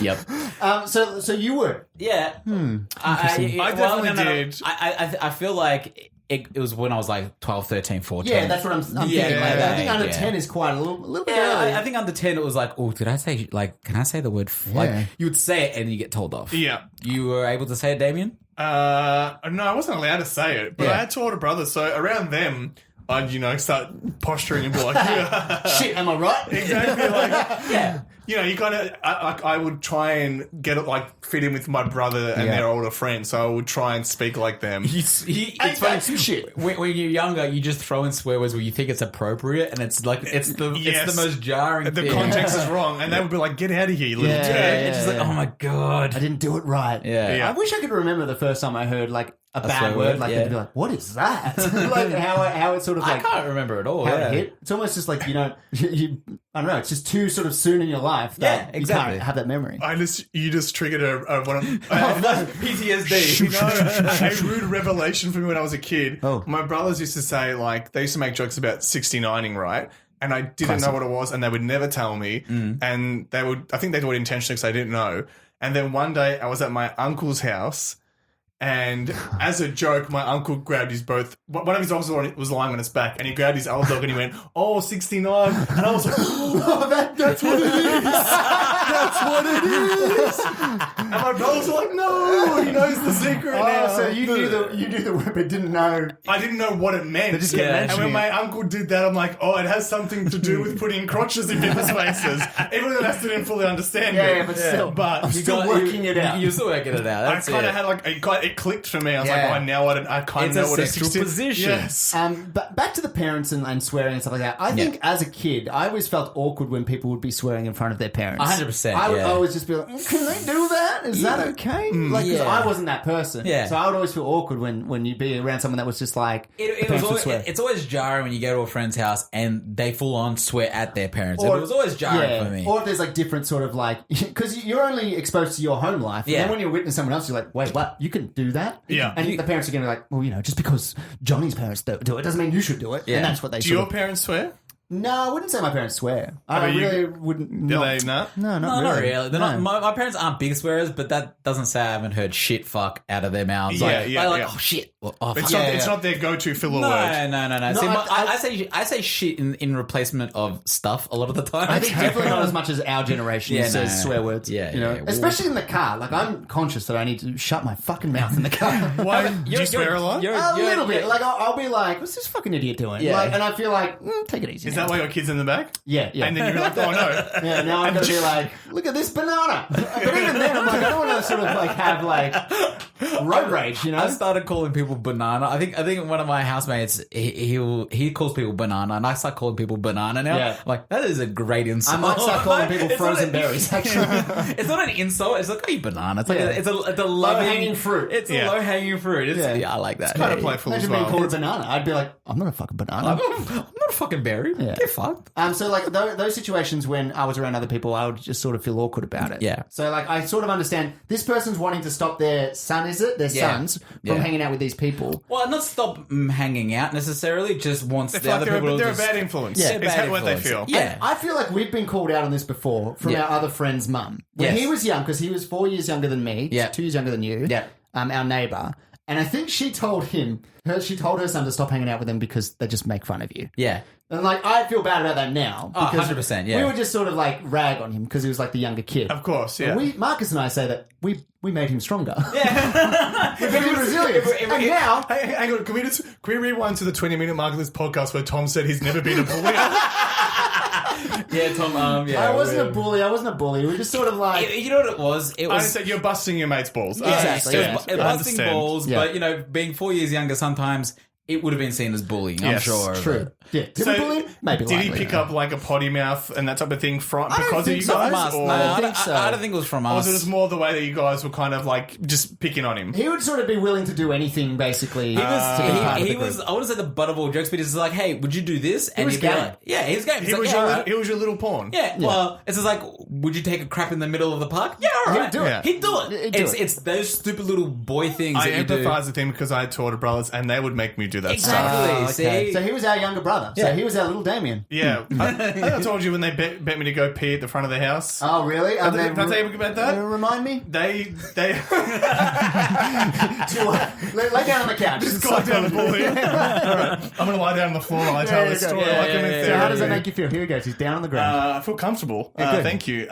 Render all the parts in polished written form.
Yep. So you would. Yeah. I definitely did. I feel like it was when I was like 12, 13, 14. Yeah, that's what I'm thinking. Like that. I think under 10 is quite a little bit early. I think under 10 it was like, oh, did I say, like, can I say the word? Like, you would say it and you get told off. Yeah. You were able to say it, Damien? No, I wasn't allowed to say it, but Yeah. I had two older brothers, so around them, I'd, start posturing and be like, Shit, am I right? exactly, like, Yeah. you kind of, I would try and get it, like, fit in with my brother and their older friends, so I would try and speak like them. It's funny. some shit. When you're younger, you just throw in swear words where you think it's appropriate, and it's like it's the most jarring. The thing. context is wrong, and they would be like, "Get out of here, you little dick!" It's just like, oh my god, I didn't do it right. Yeah. I wish I could remember the first time I heard like a bad swear word. word, Like yeah. they'd be like, "What is that?" Like how it sort of I like can't remember at all. how Yeah. it hit. It's almost just like you I don't know. It's just too sort of soon in your life that Yeah, exactly. you can't have that memory. You just triggered PTSD. a rude revelation for me when I was a kid. Oh. My brothers used to say, like, they used to make jokes about 69ing, right? And I didn't know what it was, and they would never tell me. And I think they do it intentionally because I didn't know. And then one day I was at my uncle's house, and as a joke, my uncle grabbed one of his dogs was lying on its back, and he grabbed his other dog and he went, "Oh, 69." And I was like, "Oh, that's what it is. That's what it is." And my brothers were like, "No, he knows the secret now." So you knew the word but didn't know. I didn't know what it meant. They just kept And mentioning when my uncle did that, I'm like, oh, it has something to do with putting crotches in people's faces. Even though I still didn't fully understand it. Yeah, but still. But I'm still working it out. You're still working it out. I That's kind of it. had like, it clicked for me. I was Yeah. like, oh, now I kind It's of a know what a sexual 16 position. Yes. But back to the parents and swearing and stuff like that. I think as a kid, I always felt awkward when people would be swearing in front of their parents. 100%, I would yeah. always just be like, can they do that? Is that okay? Like, because Yeah. I wasn't that person. Yeah. So I would always feel awkward when you'd be around someone that was just like, the parents would swear. It's always jarring when you go to a friend's house and they full on swear at their parents. It was always jarring for me. Or if there's like different sort of like, because you're only exposed to your home life. Yeah. And then when you're witnessing someone else, you're like, wait, what? You can do that? Yeah. And the parents are going to be like, well, just because Johnny's parents do it doesn't mean you should do it. Yeah. And that's what they Do sort your of... parents swear? No, I wouldn't say my parents swear. I about you? really wouldn't. Do they not? No, No, not really. They're not, my parents aren't big swearers, but that doesn't say I haven't heard shit fuck out of their mouths. Like, oh shit. Well, oh, fuck. It's not their go-to filler No. word. See, I say shit in replacement of stuff a lot of the time. I think definitely not as much as our generation says swear words. Yeah, you know, yeah. especially in the car. Like I'm conscious that I need to shut my fucking mouth in the car. Why? Do you swear a lot? A little bit. Like I'll be like, "What's this fucking idiot doing?" Yeah. Like, and I feel like, take it easy. Is now. that why your kid's in the back? Yeah, yeah. And then you're like, oh no. Yeah, now I'm going to be like, look at this banana. But even then, I'm like, I don't want to sort of like have like road rage, you know? I started calling people banana. I think one of my housemates he calls people banana, and I start calling people banana now. Yeah. I'm like, that is a great insult. I might start calling people It's frozen not berries, actually. It's not an insult. It's like, oh, you banana. It's like Yeah. it's a loving Low-hanging fruit. It's Yeah. a low hanging fruit. Yeah, I like that. kind of playful as Imagine being well. called a banana. I'd be like, I'm not a fucking banana. I'm not a fucking berry. Yeah. Get fucked. So like those situations when I was around other people, I would just sort of feel awkward about it. Yeah. So like I sort of understand this person's wanting to stop their sons from hanging out with these people. Well, not stop hanging out necessarily. Just wants They the feel like other they're, people. they're a to bad influence. Yeah, Is bad that what they influence. feel? Yeah. I feel like we've been called out on this before from Yeah. our other friend's mum. When Yes. he was young, because he was 4 years younger than me, Yeah. 2 years younger than you, Yeah. our neighbour. And I think she told her son to stop hanging out with them because they just make fun of you. Yeah. And like, I feel bad about that now. Oh, because 100%, yeah. We would just sort of like rag on him because he was like the younger kid. Of course, yeah. Marcus and I say that we made him stronger. Yeah. We made him resilient. And now... Hey, hang on. Can we rewind to the 20-minute mark of this podcast where Tom said he's never been a bully? Yeah, Tom. Yeah. I wasn't a bully. We were just sort of like... You know what it was? It I was. said you're busting your mate's balls. Exactly, It yeah. was I busting understand. balls, Yeah. but being 4 years younger, sometimes it would have been seen as bullying. I'm Yes, sure. of True. it. Yeah. Did we bully him? Maybe Did he lightly, pick yeah. up like a potty mouth and that type of thing don't because of think you so. guys? From us. Or No, I think so. don't think it was from or was us. it just more the way that you guys were kind of like just picking on him? He would sort of be willing to do anything, basically. He was. to be part of He the was. group. I wouldn't say the butt of all jokes, but he's like, "Hey, would you do this?" And was he'd be game. like, "Yeah, he's game." He's He like, was, "Yeah, your, all right." he was your little pawn. Yeah, well, it's just like, would you take a crap in the middle of the park? Yeah, all right. He'd do it. He'd do it. He'd do it. It's those stupid little boy things I that you do. empathise with him because I had two older brothers and they would make me do that Exactly. stuff. See? So he was our younger brother. So he was our little Damien. Yeah. I think I told you when they bet me to go pee at the front of the house. Oh, really? Did I tell you about that? Remind me? They Lay down on the couch. just lie down the bully. All right. I'm going to lie down on the floor while I tell this story. Like I'm in So therapy. how does that make you feel? Here he goes. He's down on the ground. I feel comfortable. good. Thank you.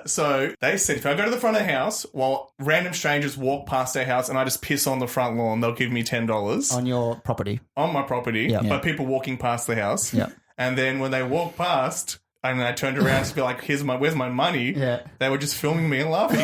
So they said if I go to the front of the house while random strangers walk past their house and I just piss on the front lawn, they'll give me $10 On your property. on my property Yeah. by people walking past the house. Yeah. And then when they walk past and I turned around to be like, where's my money? Yeah. They were just filming me and laughing.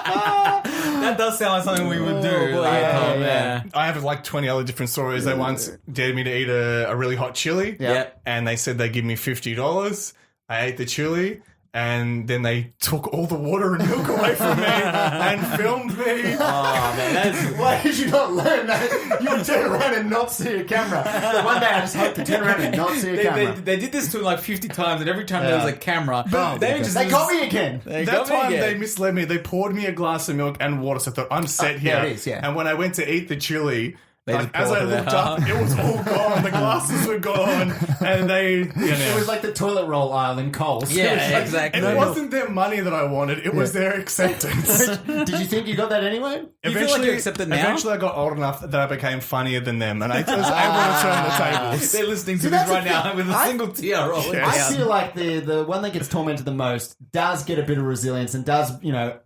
That does sound like something we would do. boy, Like, yeah. I have like 20 other different stories. They once dared me to eat a really hot chili. Yeah. And they said they'd give me $50. I ate the chili. And then they took all the water and milk away from me and filmed me. Oh, man, that's... Why did you not learn that? You would turn around and not see a camera. So one day I just hope to turn around and not see a camera. They did this to him like 50 times, and every time there was a camera, They got me again. That time they misled me. They poured me a glass of milk and water. So I thought, I'm set here. there it is, yeah. And when I went to eat the chili... just as I poured it looked out. up, it was all gone. The glasses were gone, and It was like the toilet roll aisle in Coles. Yeah, exactly. it wasn't their money that I wanted; it was their acceptance. Did you think you got that anyway? You feel like you accept it now? Eventually, I got old enough that I became funnier than them, and I was able to turn the tables. They're listening to See, this that's right the now thing. with a single tear rolling Yeah. down. I feel like the one that gets tormented the most does get a bit of resilience and does,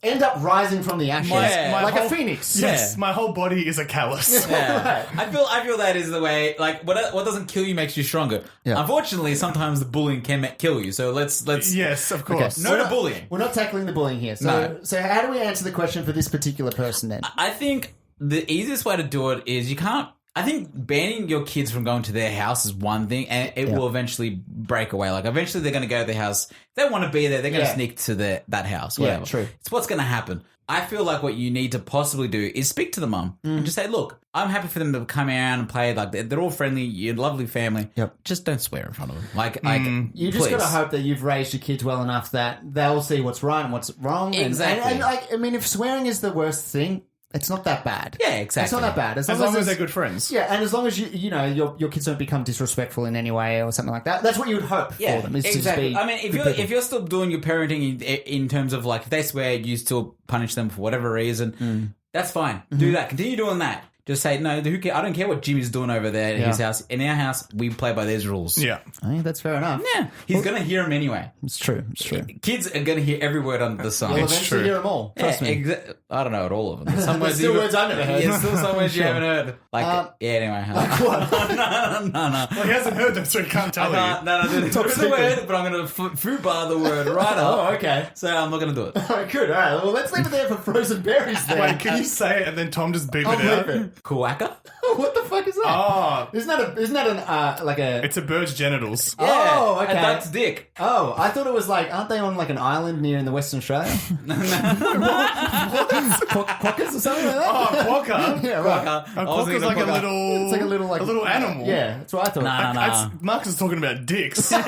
end up rising from the ashes like a phoenix. Yes, my whole body is a callus. Yeah. I feel that is the way. Like what doesn't kill you makes you stronger. Yeah. Unfortunately, sometimes the bullying can kill you. So let's Yes, of course. no to bullying. We're not tackling the bullying here. So how do we answer the question for this particular person then? I think the easiest way to do it is you can't. I think banning your kids from going to their house is one thing, and it will eventually break away. Like eventually, they're going to go to their house. If they want to be there, they're going to sneak to that house. Whatever. Yeah, true. It's what's going to happen. I feel like what you need to possibly do is speak to the mum and just say, "Look, I'm happy for them to come around and play. Like they're all friendly. You're a lovely family. Yep. Just don't swear in front of them. Like You just please. got to hope that you've raised your kids well enough that they'll see what's right and what's wrong. Exactly. And if swearing is the worst thing, it's not that bad. Yeah, exactly. It's not that bad. As long as it's- they're good friends. Yeah, and as long as your kids don't become disrespectful in any way or something like that, that's what you would hope for them. Is exactly. To just be I mean, good people. if you're still doing your parenting in terms of like if they swear, you still punish them for whatever reason. That's fine. Do that. Continue doing that. Just say no. Who cares? I don't care what Jimmy's doing over there in his house. In our house, we play by these rules. Yeah. I think that's fair enough. Yeah, he's gonna hear them anyway. It's true. It's true. Kids are gonna hear every word under the sun. You'll It's eventually true. hear them all. Trust me. I don't know at all of them. There's some words still you- words I've never heard. Yeah, still some words you haven't heard. Like anyway. What? No. Well, he hasn't heard them, so he can't tell you. No. There's a word, but I'm gonna foobar the word right up. Oh, okay. So I'm not gonna do it. Oh, good. All right. Well, let's leave it there for frozen berries then. Wait, can you say it and then Tom just beep I'll it out? leave it. Kuwaka? What the fuck is that? Oh, Isn't that an like a? it's a bird's genitals. Oh, okay. A duck's dick. Oh, I thought it was like, aren't they on like an island near in the Western Australia? Quokkas or something like that? Oh, quokka. Yeah, right. Quokka. A quokka's like a little... It's like a little animal. Yeah, that's what I thought. Nah. Marcus is talking about dicks. Well, these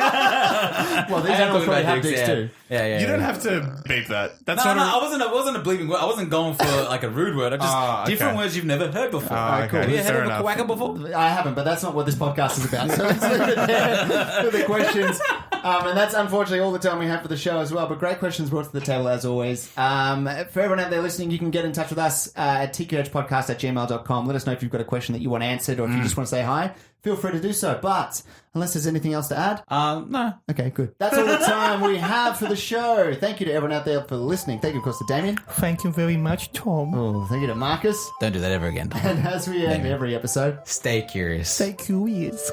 I am animals talking probably about have dicks, dicks too. Yeah. You don't have to beep that. That's No, not I wasn't a bleeping word. I wasn't going for like a rude word. I just okay. different words you've never heard before. okay. cool. Have you Fair heard of a enough. quacker before? I haven't, but that's not what this podcast is about. So let's leave it there for the questions. And that's unfortunately all the time we have for the show as well. But great questions brought to the table as always. For everyone out there listening, you can get in touch with us at tqhpodcast@gmail.com. Let us know if you've got a question that you want answered or if you just want to say hi. Feel free to do so. But unless there's anything else to add, No. okay, good. That's all the time we have for the show. Thank you to everyone out there for listening. Thank you, of course, to Damien. Thank you very much, Tom. Oh, thank you to Marcus. Don't do that ever again, Tom. And as we end every episode, Stay curious. Stay curious.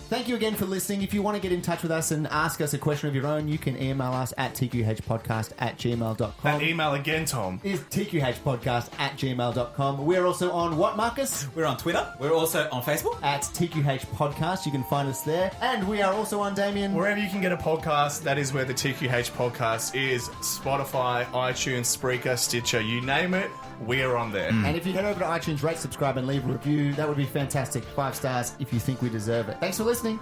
thank you again for listening. If you want to get in touch with us and ask us a question of your own, you can email us at tqhpodcast@gmail.com. That email again, Tom. Is tqhpodcast@gmail.com. We're also on what, Marcus? We're on Twitter. We're also on Facebook. At TQH Podcast. You can find us there. And we are also on, Damien. Wherever you can get a podcast, that is where the TQH podcast is. Spotify, iTunes, Spreaker, Stitcher, you name it, we're on there. And if you head over to iTunes, rate, subscribe, and leave a review, that would be fantastic. 5 stars if you think we deserve it. Thanks for listening.